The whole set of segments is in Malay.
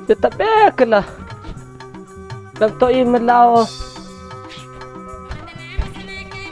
Tetap lah. Lam to i melao.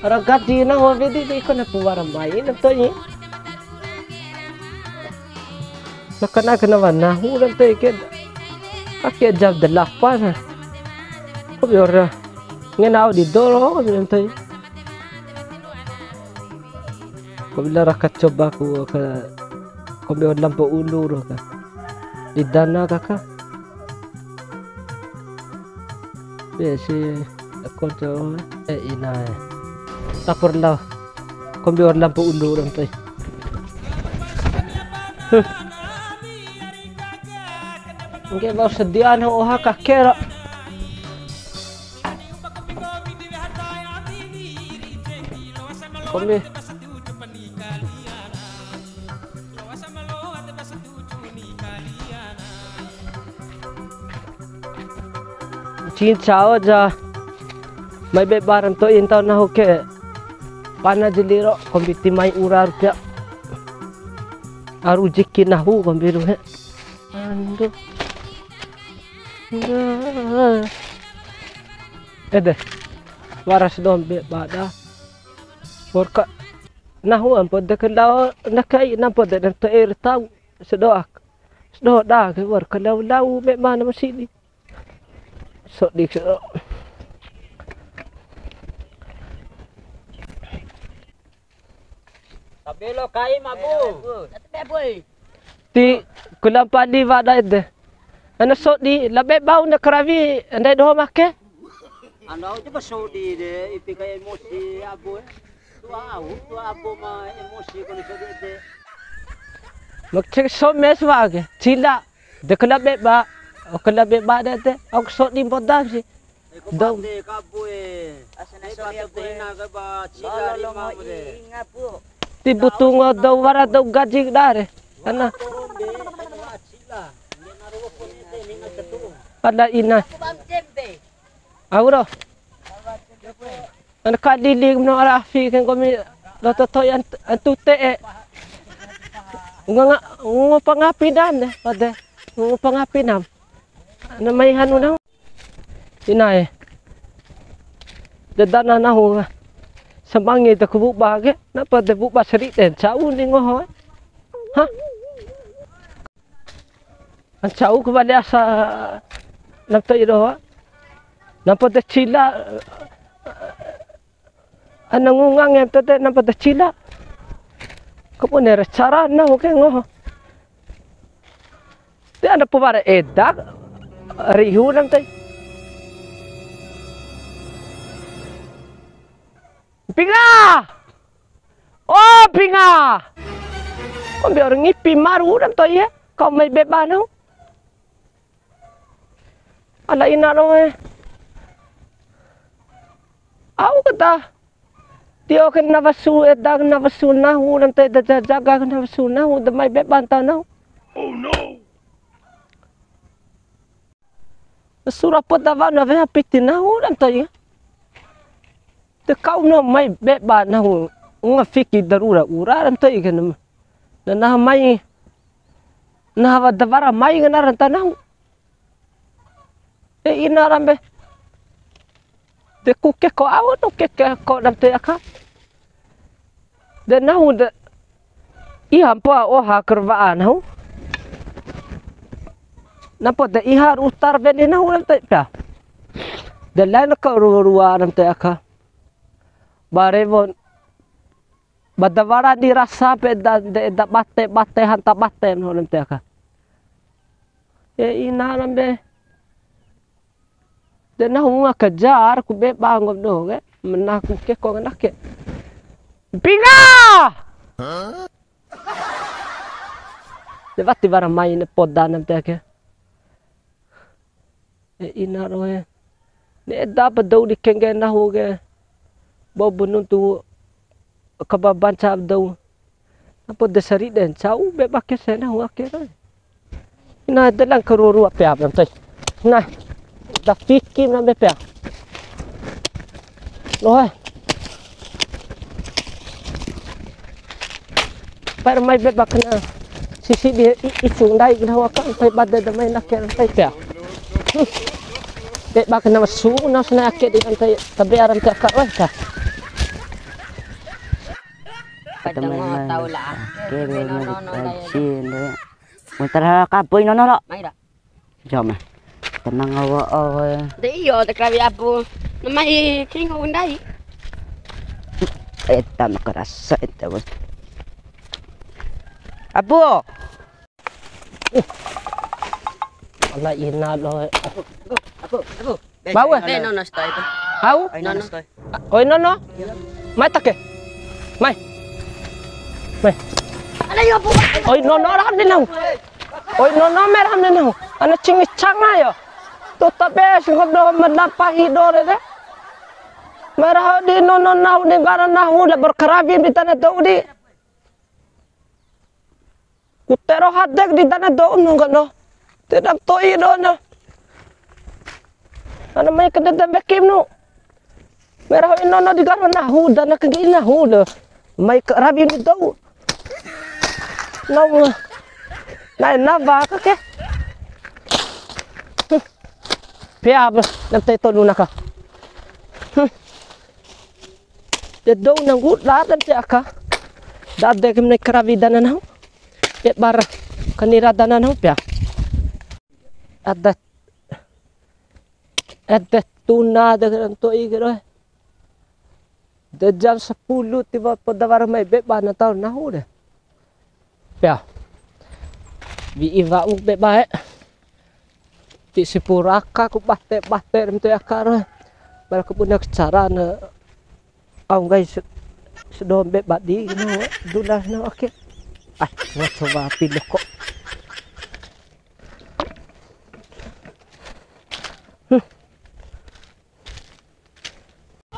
Orang gaji na ho bedi di ko na puwara mai lam to i. Nakana kana na hu lam to i ke. Akia jam 8. Ko biar ngenau di doro lam to i. Ko bila rakat coba ko ko biar lampu ulur ka. Di dana kakak. Biasa aku tu ina tak perlu komputer lampu undur nanti. Mungkin bawa sediaan oha kakera. Komputer Chin chao ja mai be barang to in tau na hoke pana jeliro kombiti mai urar pia aru jikki na hu kombiru he andu ede waras dom be bada porka na hu am pod de kalau nakai na pod de to er tau sedoak sedo da ke war kalau lau be mana masih so di so tabelo kai mabu tatbe boy ti kulam padi wada ide ana so di labe bau na kravi andai do make anda je baso di de ipika emosi abu tu abu ma emosi ko ni so de makche so mes wage chila de kalabe ba o kalabe ba de ok so di bodam si do de kabu asana so ya de na ga ba chila ri ma de ngapu ti butung do wara do gaji dare ana pada ina auro ana kadili no arafi kan komi do to yan antute nga pangapinan pada nga pangapinam na may hanu na inay dadana na ho sa mangi ta kubu bage na pada buba seri ten chau ni ngo ho ha an chau ko bale asa napto iro na pada chila anangungang em tate na pada chila kapunera cara na ho ke ngo te ana pubara edak rihu nam tay pinga oh pinga kung biar ngipi maru nam tay kau may beba no ala ina no au kata tio kan navasu edak navasu na hu nam tay da jaga navasu na hu da may beba ta no oh no surah podawa na vea pitina ulam tayo. Te kau no mai beba na hu nga fiki darura uraram tayo ganam. Na mai na wa davara mai ganaran tanahu. E inaram be. Te kuke ko awo no keke ko dam tayo ka. De nahu de iham pa oha kervaan hu. Nampo de ihar utar beli na ulam tay pa. De lain ka ruwa nam tay aka. Barevon badawara di rasa pe da bate hanta bate no nam tay aka. E ina nam be. De na hunga kejar ku be bangom do ke menaku ke ko nganak ke. Pinga! De vatti vara mai ne podda nam tay aka. Ina roe ne dapat dau di kenge na hoge bo bunun tu kababan chab dau apo desari den chau be bakke se na huwa ke roe ina dalang karuru ape ap nam tai na da fikki na be pe loe par mai be bakna sisi di isung dai gnawa kan pai badda da mai nakel pai pia de bak na masu na sna akke di antai tabiaran ta ka wah ka Kadang tahu lah. Kiri sin deh. Mutar kapoy nono lo. Mai dah. Jom. Tenang awak. Dah iyo tak kami apa. Namai king undai. Eta makarasa eta bos. Abu. ala ina lo Apa? bawa Nono stay tu. hau Nono. oi no mai take mai Ada yo apa? oi no ram ni nau oi no meram ni nau ana chingi changa yo to tabe singop do menapa hido de merah di no nau ni gara nahu le berkerabi di tanah do di kutero hadek di tanah do no no tidak to hido no ana mai kada da bekim no merah no di gara nahu dan kegi nahu le mai kerabi di do nông này nó vào các cái phía làm tay tôi luôn nè cả để đâu nang gút lá dan saya ka đã để cái này keravi dana nào để bar kanira dana nào pia ada tuna dengan toi gitu de jam 10 tiba pada war mai be bana tau nahu deh pia vi iva u be bae ti sipuraka ku bate rem tu akar bal ku punya cara na au guys sedom be badi no dulah no oke na coba pilih kok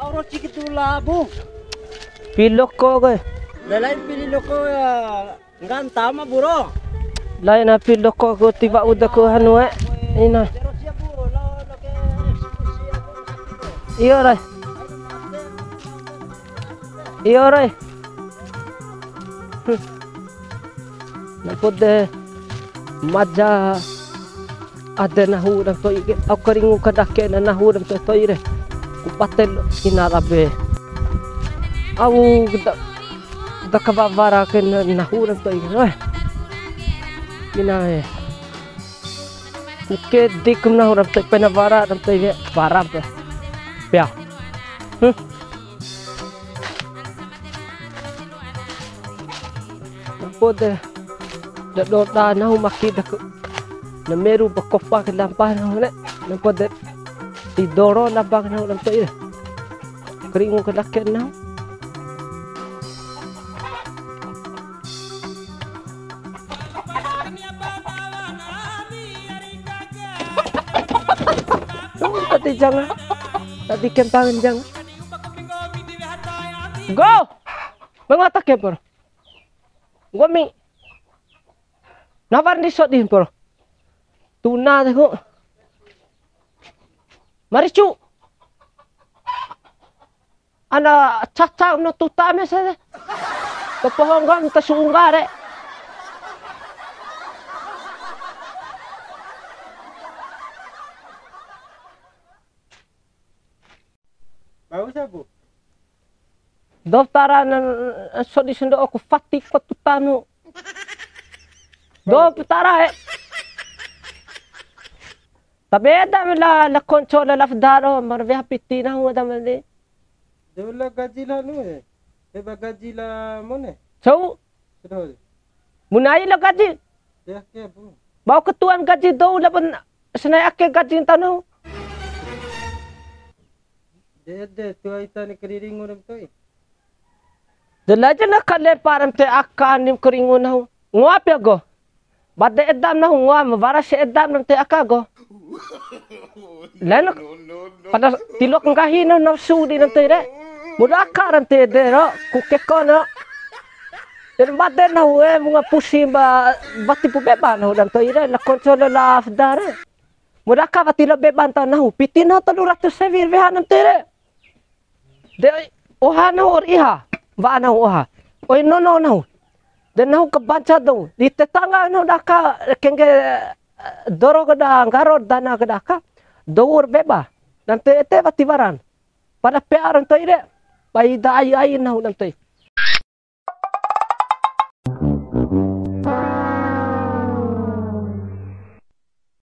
Auro cikitula bu. pilih kok gue Lalain pilih loko ya. Nganta mah buro. lain na pilih kok ku tiba udah ku hanu ina Pero siya bu, lo ke eksekusi ako. iyo ray napod maja ada nahu dan to ike au keringu kadake na nahu dan to ire ku patel inarabe au da kabavara ken nahu dan to ire ina ke dik nahu dan to penavara dan to ire param pia napod da do da nahu makida na meru bakopa ke lampah na na pode tidoro na bang na ulam tayo keringo ke lakken na tadi jangan tadi kempangan jangan go mengatak ke por gomi navar di sodin por tuna tengok maricu ana caca no tuta mesa kepohongan tesunggah rek Bagus ya bu. daftaran so di sendo aku fatik patutano doftara Tabeda la controla la fdaro marvia pittina huwa damali. Dewa gaji lah nu Eba gaji lah mana? So Sudah. munai la gaji. Ya ke bu. Bau ketuan gaji do la ban senai ake gaji tanu. De tu aita ni keriring orang tu. Delaja na kale param te akan nim keringu na ngwa pe go. Badde edam na ngwa mawara se edam nam te akago. Lain pada tilok ngahi na nafsu di nanti re. Muda akaran te de ro kukeko na. Dan badde na we mga pusim ba bati pu beba na dan to ire la kontrol la afdare. Muda ka bati la beba ta na pitin na 300 sevir we hanan te re. De ohana or iha. Ba na oha. Oi no. Dan nahu kebaca tu. Di tetangga nahu daka kenge doro kada garod dana kada ka. Dawur beba. Dan te batibaran. Pada pearan tu ide. Pai da ai nahu dan tu.